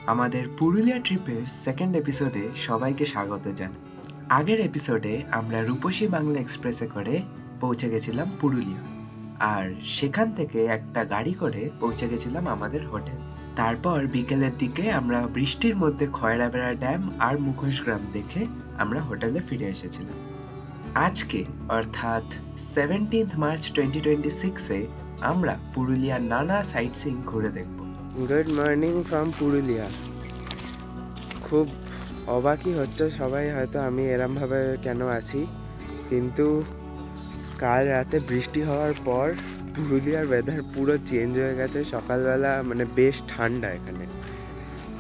আমাদের পুরুলিয়া ট্রিপের সেকেন্ড এপিসোডে সবাইকে স্বাগত জানাই। আগের এপিসোডে আমরা রূপসী বাংলা এক্সপ্রেসে করে পৌঁছে গেছিলাম পুরুলিয়া, আর সেখান থেকে একটা গাড়ি করে পৌঁছে গেছিলাম আমাদের হোটেল। তারপর বিকেলের দিকে আমরা বৃষ্টির মধ্যে খয়রাবেড়া ড্যাম আর মুখোশগ্রাম দেখে আমরা হোটেলে ফিরে এসেছিলাম। আজকে অর্থাৎ 17 মার্চ 2026-এ আমরা পুরুলিয়ার নানা সাইট সিইং ঘুরে দেখব। Good morning from Purulia. খুব অবাকই হচ্ছে সবাই, হয়তো আমি এরমভাবে কেন আছি, কিন্তু কাল রাতে বৃষ্টি হওয়ার পর পুরুলিয়ার ওয়েদার পুরো চেঞ্জ হয়ে গেছে। সকালবেলা মানে বেশ ঠান্ডা এখানে।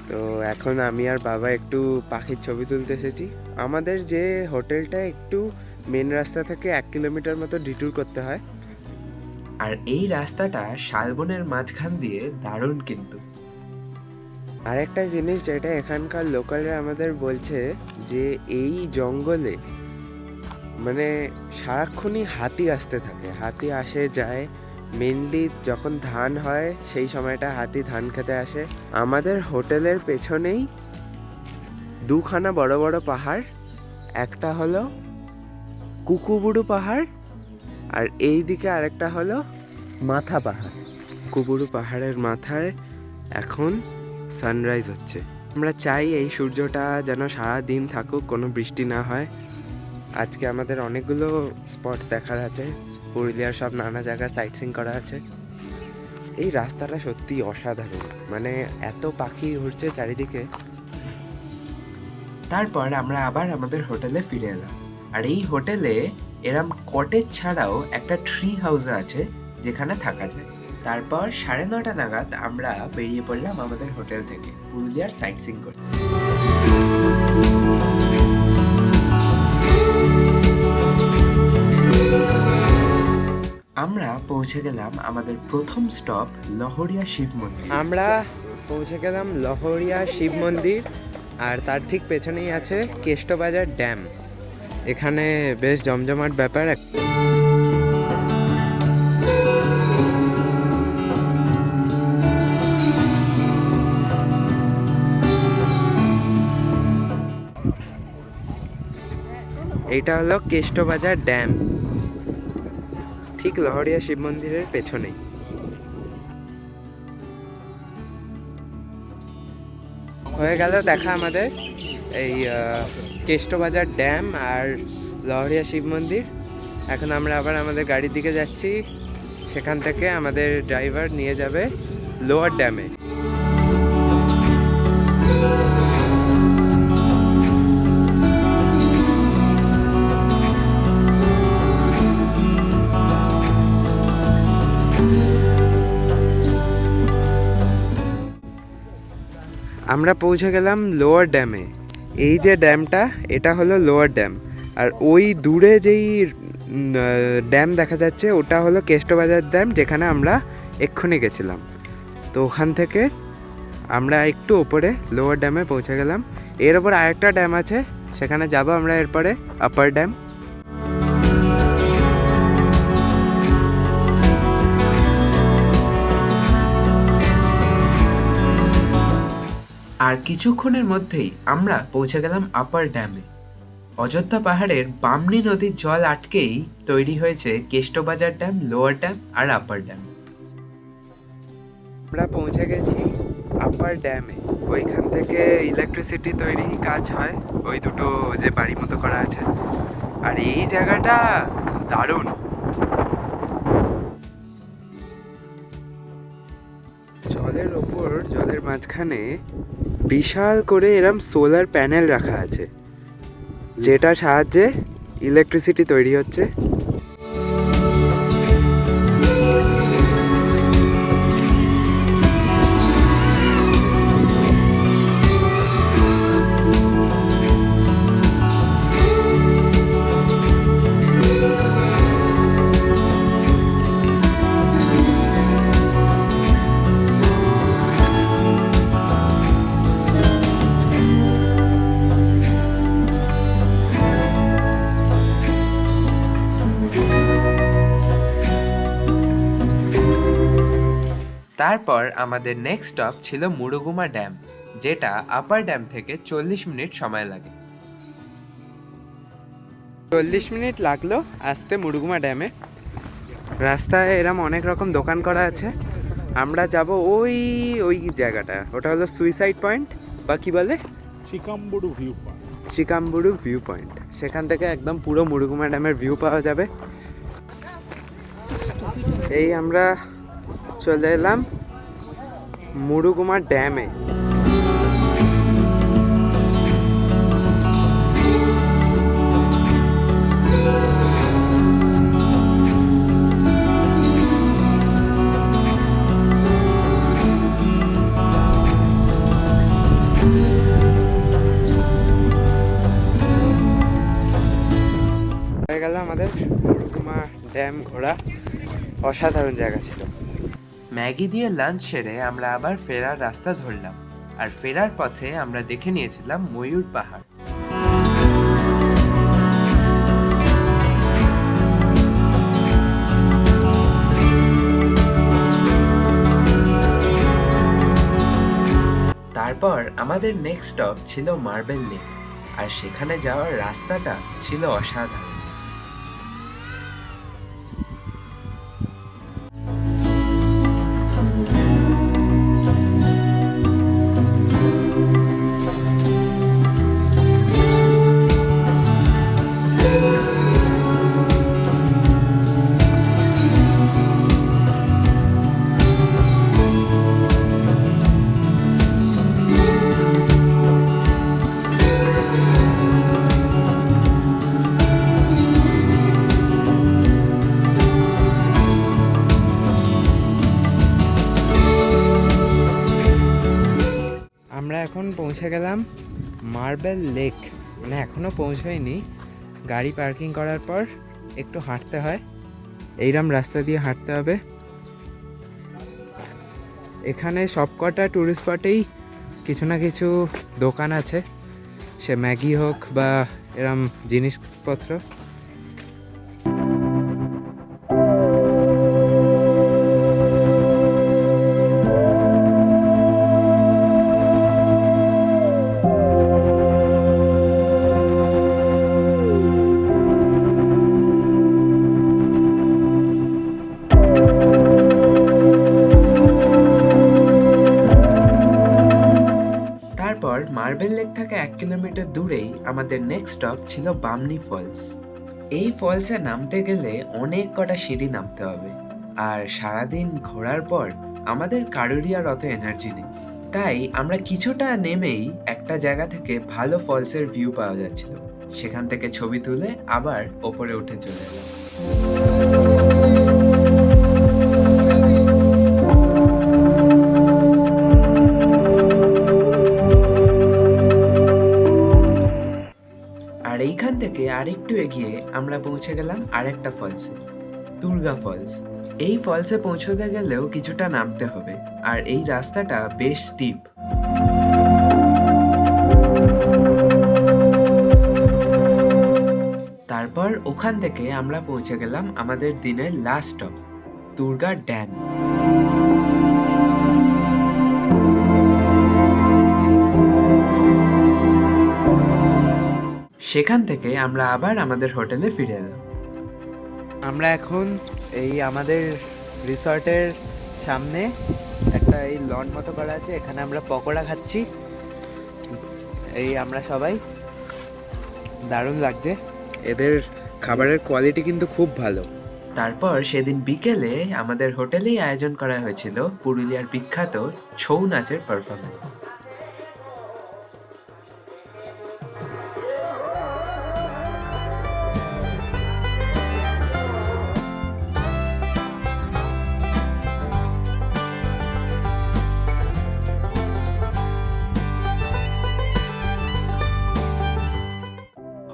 তো এখন আমি আর বাবা একটু পাখির ছবি তুলতে এসেছি। আমাদের যে হোটেলটা একটু মেন রাস্তা থেকে 1 কিলোমিটার মতো ডিটুর করতে হয়, আর এই রাস্তাটা শালবনের মাঝখান দিয়ে দারুণ। কিন্তু আরেকটা জিনিস যেটা এখানকার লোকালরা আমাদের বলছে, যে এই জঙ্গলে মানে সারাক্ষণই হাতি আসতে থাকে। হাতি আসে যায়, মেনলি যখন ধান হয় সেই সময়টা হাতি ধান খেতে আসে। আমাদের হোটেলের পেছনেই দুখানা বড় বড় পাহাড়, একটা হলো কুকুবুড়ু পাহাড় আর এই দিকে আরেকটা হলো মাথা পাহাড়। কুকুবুড়ু পাহাড়ের মাথায় এখন সানরাইজ হচ্ছে। আমরা চাই এই সূর্যটা যেন সারা দিন থাকুক, কোনো বৃষ্টি না হয়। আজকে আমাদের অনেকগুলো স্পট দেখার আছে, পুরুলিয়ার সব নানা জায়গায় সাইট সিইং করা আছে। এই রাস্তাটা সত্যি অসাধারণ, মানে এত পাখি উড়ছে চারিদিকে। তারপর আমরা আবার আমাদের হোটেলে ফিরে এলাম। আর এই হোটেলে এরম কটেজ ছাড়াও একটা ট্রি হাউস আছে যেখানে থাকা যায়। তারপর 9:30 নাগাদ আমরা বেরিয়ে পড়লাম আমাদের হোটেল থেকে পুরুলিয়ার সাইট সিইং করতে। আমরা পৌঁছে গেলাম আমাদের প্রথম স্টপ লহরিয়া শিব মন্দির। আমরা পৌঁছে গেলাম লহরিয়া শিব মন্দির, আর তার ঠিক পেছনেই আছে কেষ্টবাজার ড্যাম। এখানে বেশ জমজমাট ব্যাপার। এইটা হলো কেষ্টবাজার ড্যাম, ঠিক লহরিয়া শিব মন্দিরের পেছনেই। হয়ে গেল দেখা আমাদের এই কেষ্টবাজার ড্যাম আর লহরিয়া শিব মন্দির। এখন আমরা আবার আমাদের গাড়ির দিকে যাচ্ছি, সেখান থেকে আমাদের ড্রাইভার নিয়ে যাবে লোয়ার ড্যামে। আমরা পৌঁছে গেলাম লোয়ার ড্যামে। এই যে ড্যামটা, এটা হলো লোয়ার ড্যাম, আর ওই দূরে যেই ড্যাম দেখা যাচ্ছে ওটা হলো কেষ্টবাজার ড্যাম, যেখানে আমরা এক্ষুনি গেছিলাম। তো ওখান থেকে আমরা একটু ওপরে লোয়ার ড্যামে পৌঁছে গেলাম। এর ওপর আরেকটা ড্যাম আছে, সেখানে যাব আমরা এরপরে, আপার ড্যাম। আর কিছুক্ষণের মধ্যেই আমরা পৌঁছে গেলাম আপার ড্যামে। অযোধ্যা পাহাড়ের বামনি নদীর জল আটকেই তৈরি হয়েছে কেষ্টবাজার ড্যাম, লোয়ার ড্যাম আর আপার ড্যাম। আমরা পৌঁছে গেছি আপার ড্যামে। ওইখান থেকে ইলেকট্রিসিটি তৈরি কাজ হয়, ওই দুটো যে বাড়ি মতো করা আছে। আর এই জায়গাটা দারুণ। জলের ওপর, জলের মাঝখানে বিশাল করে এরম সোলার প্যানেল রাখা আছে, যেটার সাহায্যে ইলেকট্রিসিটি তৈরি হচ্ছে। তারপর আমাদের নেক্সট স্টপ ছিল মুরুগুমা ড্যাম, যেটা আপার ড্যাম থেকে 40 মিনিট সময় লাগে। 40 মিনিট লাগলো আসতে মুরুগুমা ড্যামে। রাস্তায় এরম অনেক রকম দোকান করা আছে। আমরা যাব ওই ওই জায়গাটা, ওটা হলো সুইসাইড পয়েন্ট বা কি বলে, Chikamburu view point. Chikamburu view point. সেখান থেকে একদম পুরো মুরুগুমা ড্যামের ভিউ পাওয়া যাবে। এই আমরা চলে এলাম মুরুগুমা ড্যামে। হয়ে গেল আমাদের মুরুগুমা ড্যাম ঘোরা। অসাধারণ জায়গা ছিল। ম্যাগি দিয়ে লাঞ্চ সেরে আমরা আবার ফেরার রাস্তা ধরলাম, আর ফেরার পথে আমরা দেখে নিয়েছিলাম ময়ূর পাহাড়। তারপর আমাদের নেক্সট স্টপ ছিল মার্বেল লেক, আর সেখানে যাওয়ার রাস্তাটা ছিল অসাধারণ। আমরা এখন পৌঁছে গেলাম মার্বেল লেক। মানে এখনও পৌঁছাইনি। গাড়ি পার্কিং করার পর একটু হাঁটতে হয়, এইরকম রাস্তা দিয়ে হাঁটতে হবে। এখানে সবকটা ট্যুরিস্ট স্পটেই কিছু না কিছু দোকান আছে, সে ম্যাগি হোক বা এরম জিনিসপত্র। তারপর মার্বেল লেক থেকে 1 কিলোমিটার দূরেই আমাদের নেক্সট স্টপ ছিল বামনি ফলস। এই ফলসে নামতে গেলে অনেক কটা সিঁড়ি নামতে হবে, আর সারাদিন ঘোরার পর আমাদের কারোরই আর অত এনার্জি নেই। তাই আমরা কিছুটা নেমেই একটা জায়গা থেকে ভালো ফলসের ভিউ পাওয়া যাচ্ছিল, সেখান থেকে ছবি তুলে আবার ওপরে উঠে চলে এলাম। আর এইখান থেকে আরেকটু এগিয়ে আমরা পৌঁছে গেলাম আরেকটা ফলসে, দুর্গা ফলস। এই ফলসে পৌঁছতে গেলেও কিছুটা নামতে হবে, আর এই রাস্তাটা বেশ স্টিপ। তারপর ওখান থেকে আমরা পৌঁছে গেলাম আমাদের দিনের লাস্ট স্টপ, দুর্গা ড্যাম। সেখান থেকে আমরা আবার আমাদের হোটেলে ফিরে এলাম। আমরা এখন এই আমাদের রিসর্টের সামনে একটা এই লন মতো করা আছে, এখানে আমরা পকোড়া খাচ্ছি। এই আমরা সবাই, দারুণ লাগছে। এদের খাবারের কোয়ালিটি কিন্তু খুব ভালো। তারপর সেদিন বিকেলে আমাদের হোটেলেই আয়োজন করা হয়েছিল পুরুলিয়ার বিখ্যাত ছৌ নাচের পারফরমেন্স।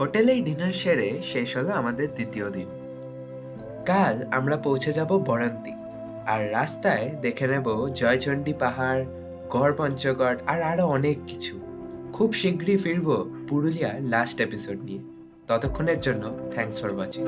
হোটেলেই ডিনার সেরে শেষ হলো আমাদের দ্বিতীয় দিন। কাল আমরা পৌঁছে যাব বরান্তি, আর রাস্তায় দেখে নেব জয়চণ্ডী পাহাড়, গড় পঞ্চগড় আর আরো অনেক কিছু। খুব শীঘ্রই ফিরবো পুরুলিয়ার লাস্ট এপিসোড নিয়ে। ততক্ষণের জন্য থ্যাঙ্কস ফর ওয়াচিং।